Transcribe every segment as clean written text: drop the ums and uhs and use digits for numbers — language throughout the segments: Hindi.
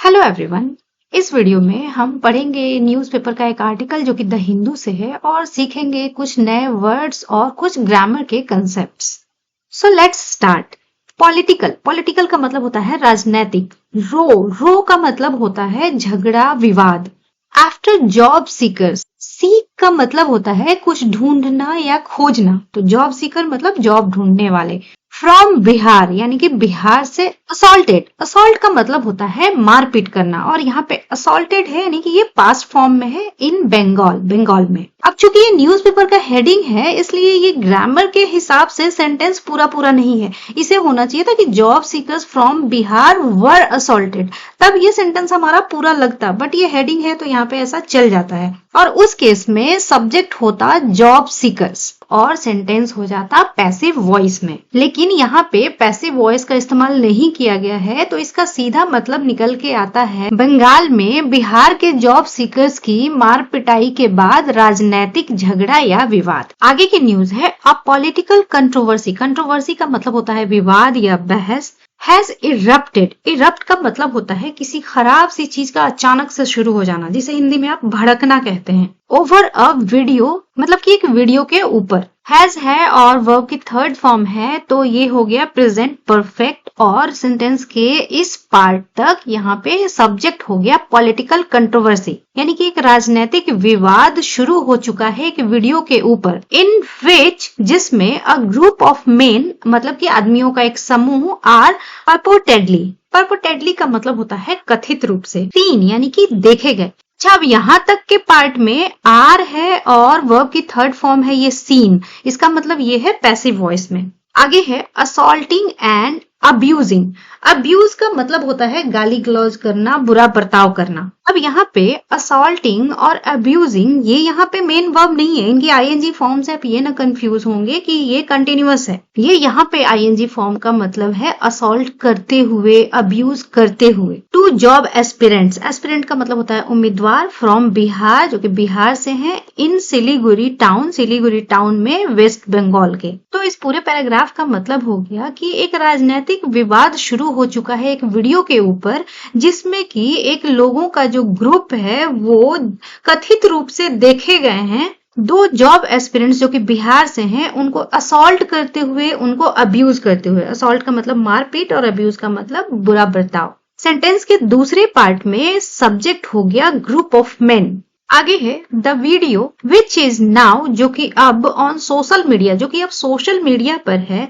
Hello everyone. इस वीडियो में हम पढ़ेंगे न्यूज़पेपर का एक आर्टिकल जो कि द हिंदू से है और सीखेंगे कुछ नए वर्ड्स और कुछ ग्रामर के concepts. So let's start. Political का मतलब होता है राजनैतिक। रो का मतलब होता है झगड़ा विवाद। आफ्टर जॉब सीकर्स, सीक का मतलब होता है कुछ ढूंढना या खोजना, तो जॉब सीकर मतलब जॉब ढूंढने वाले। फ्रॉम बिहार यानी कि बिहार से। असॉल्ट का मतलब होता है मारपीट करना और यहाँ पे असॉल्टेड है यानी कि ये पास्ट फॉर्म में है इन बंगाल में। अब चूंकि ये न्यूज़पेपर का हेडिंग है इसलिए ये ग्रामर के हिसाब से सेंटेंस पूरा नहीं है। इसे होना चाहिए था कि job seekers from Bihar were assaulted, तब ये सेंटेंस हमारा पूरा लगता, बट ये हेडिंग है तो यहाँ पे ऐसा चल जाता है। और उस केस में सब्जेक्ट होता जॉब सीकर्स और सेंटेंस हो जाता पैसिव वॉइस में। लेकिन यहाँ पे पैसिव वॉइस का इस्तेमाल नहीं किया गया है तो इसका सीधा मतलब निकल के आता है बंगाल में बिहार के जॉब सीकर्स की मार पिटाई के बाद राजनीतिक झगड़ा या विवाद। आगे की न्यूज है अ पॉलिटिकल कंट्रोवर्सी का मतलब होता है विवाद या बहस। हैज इरप्टेड, इरप्ट का मतलब होता है किसी खराब सी चीज का अचानक से शुरू हो जाना, जिसे हिंदी में आप भड़कना कहते हैं। ओवर अ वीडियो मतलब कि एक वीडियो के ऊपर। हैज है और वर्ब की थर्ड फॉर्म है तो ये हो गया प्रेजेंट परफेक्ट और सेंटेंस के इस पार्ट तक यहाँ पे सब्जेक्ट हो गया पॉलिटिकल कंट्रोवर्सी यानी कि एक राजनीतिक विवाद शुरू हो चुका है एक वीडियो के ऊपर। इन विच जिसमें अ ग्रुप ऑफ मेन मतलब कि आदमियों का एक समूह आर परपोटेडली का मतलब होता है कथित रूप से। सीन यानी कि देखे गए। अच्छा, अब यहाँ तक के पार्ट में आर है और वर्ब की थर्ड फॉर्म है ये सीन, इसका मतलब ये है पैसिव वॉइस में। आगे है असॉल्टिंग एंड अब्यूजिंग। अब्यूज का मतलब होता है गाली गलौज करना, बुरा बर्ताव करना। अब यहाँ पे असॉल्टिंग और अब्यूजिंग ये यहाँ पे मेन वर्ब नहीं है, इनकी आईएनजी फॉर्म्स है। ये ना कंफ्यूज होंगे कि ये कंटिन्यूअस है। ये यहाँ पे आईएनजी फॉर्म का मतलब है असॉल्ट करते हुए, अब्यूज करते हुए। टू जॉब एस्पिरेंट्स, एस्पिरेंट का मतलब होता है उम्मीदवार फ्रॉम बिहार जो कि बिहार से है, इन सिलीगुड़ी टाउन में वेस्ट बंगाल के। तो इस पूरे पैराग्राफ का मतलब हो गया कि एक राजनीतिक विवाद शुरू हो चुका है एक वीडियो के ऊपर जिसमें कि एक लोगों का जो ग्रुप है वो कथित रूप से देखे गए हैं दो जॉब एस्पिरेंट्स जो कि बिहार से हैं उनको असॉल्ट करते हुए, उनको अब्यूज करते हुए। असॉल्ट का मतलब मारपीट और अब्यूज का मतलब बुरा बर्ताव। सेंटेंस के दूसरे पार्ट में सब्जेक्ट हो गया ग्रुप ऑफ मेन। आगे है the video which is now जो कि अब ऑन सोशल मीडिया, जो कि अब सोशल मीडिया पर है।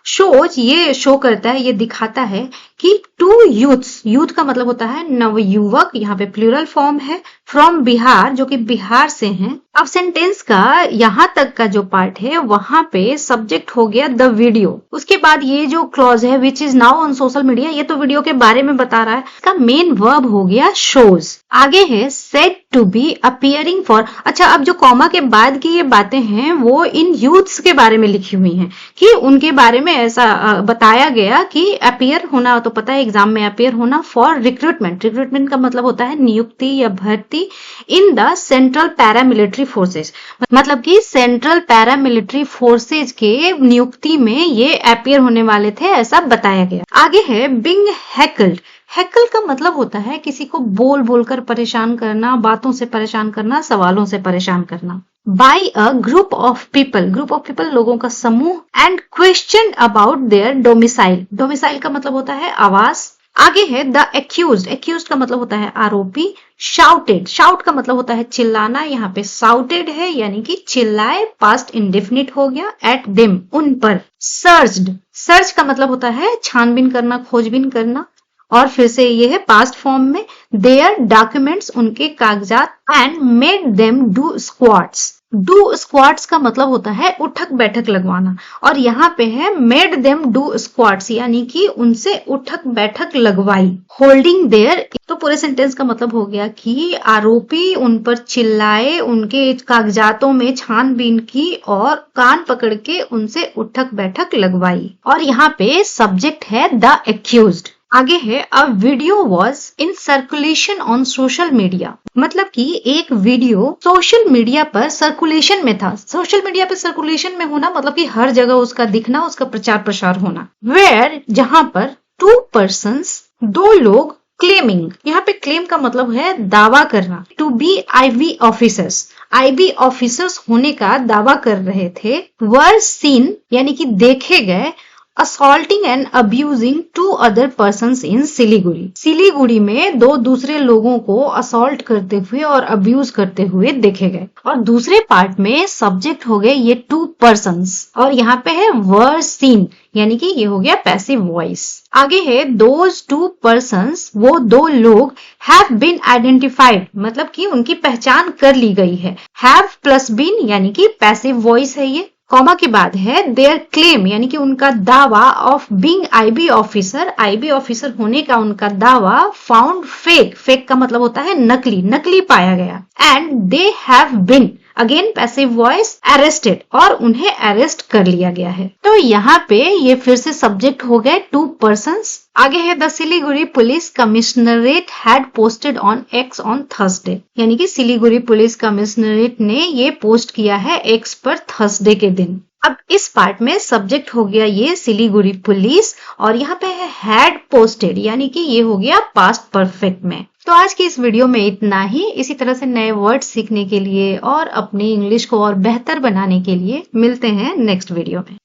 शोज ये शो करता है, ये दिखाता है कि टू यूथ्स, यूथ का मतलब होता है नवयुवक, यहाँ पे प्लूरल फॉर्म है, फ्रॉम बिहार जो कि बिहार से हैं। अब सेंटेंस का यहाँ तक का जो पार्ट है वहां पे सब्जेक्ट हो गया द वीडियो। उसके बाद ये जो क्लॉज है which is now on social media, ये तो वीडियो के बारे में बता रहा है, इसका मेन वर्ब हो गया शोज। आगे है said to be appearing for. अच्छा, अब जो कॉमा के बाद की ये बातें हैं वो इन यूथ्स के बारे में लिखी हुई हैं कि उनके बारे में ऐसा बताया गया कि अपियर होना, तो पता है एग्जाम में अपियर होना, फॉर रिक्रूटमेंट का मतलब होता है नियुक्ति या भर्ती, in the central paramilitary forces मतलब कि सेंट्रल पैरामिलिट्री फोर्सेज के नियुक्ति में ये अपियर होने वाले थे, ऐसा बताया गया। आगे है बिंग हैकल्ड। हैकल का मतलब होता है किसी को बोल कर परेशान करना, बातों से परेशान करना, सवालों से परेशान करना। By a group of people लोगों का समूह। And question about their domicile का मतलब होता है आवास। आगे है द एक्यूज्ड का मतलब होता है आरोपी। शाउट का मतलब होता है चिल्लाना, यहाँ पे साउटेड है यानी कि चिल्लाए, पास्ट इंडेफिनिट हो गया, एट देम उन पर। सर्च का मतलब होता है छानबीन करना, खोजबीन करना, और फिर से ये है पास्ट फॉर्म में। देयर डॉक्यूमेंट्स उनके कागजात। And made them do squats का मतलब होता है उठक बैठक लगवाना, और यहाँ पे है मेड देम डू स्क्वाट्स यानी कि उनसे उठक बैठक लगवाई। होल्डिंग देयर, तो पूरे सेंटेंस का मतलब हो गया कि आरोपी उन पर चिल्लाए, उनके कागजातों में छानबीन की और कान पकड़ के उनसे उठक बैठक लगवाई। और यहाँ पे सब्जेक्ट है द एक्यूज्ड। आगे है a video was in circulation on social media, मतलब कि एक वीडियो सोशल मीडिया पर सर्कुलेशन में था। सोशल मीडिया पर सर्कुलेशन में होना मतलब कि हर जगह उसका दिखना, उसका प्रचार प्रसार होना। वेयर जहां पर टू पर्सन्स दो लोग क्लेमिंग, यहाँ पे क्लेम का मतलब है दावा करना। To be IB officers, IB officers होने का दावा कर रहे थे। वर सीन यानी कि देखे गए assaulting and abusing 2 other persons in Siliguri, Siliguri में 2 दूसरे लोगों को असॉल्ट करते हुए और अब्यूज करते हुए देखे गए। और दूसरे पार्ट में सब्जेक्ट हो गए ये 2 persons और यहाँ पे है वर सीन यानी कि ये हो गया पैसिव वॉइस। आगे है दोज 2 persons, वो 2 लोग हैव बीन आइडेंटिफाइड मतलब कि उनकी पहचान कर ली गई है। हैव प्लस बीन यानी कि पैसिव वॉइस है ये। कॉमा के बाद है देयर क्लेम यानी कि उनका दावा of being IB officer, IB officer होने का उनका दावा फाउंड फेक, फेक का मतलब होता है नकली, नकली पाया गया। And they have been again passive voice arrested और उन्हें अरेस्ट कर लिया गया है। तो यहाँ पे ये फिर से सब्जेक्ट हो गए 2 persons। आगे है the Siliguri police commissionerate had posted on x on Thursday, यानी कि सिलीगुड़ी पुलिस कमिश्नरेट ने ये पोस्ट किया है एक्स पर थर्सडे के दिन। अब इस पार्ट में सब्जेक्ट हो गया ये सिलीगुड़ी पुलिस और यहाँ पे है हैड पोस्टेड यानी कि ये हो गया पास्ट परफेक्ट में। तो आज की इस वीडियो में इतना ही। इसी तरह से नए वर्ड सीखने के लिए और अपनी इंग्लिश को और बेहतर बनाने के लिए मिलते हैं नेक्स्ट वीडियो में।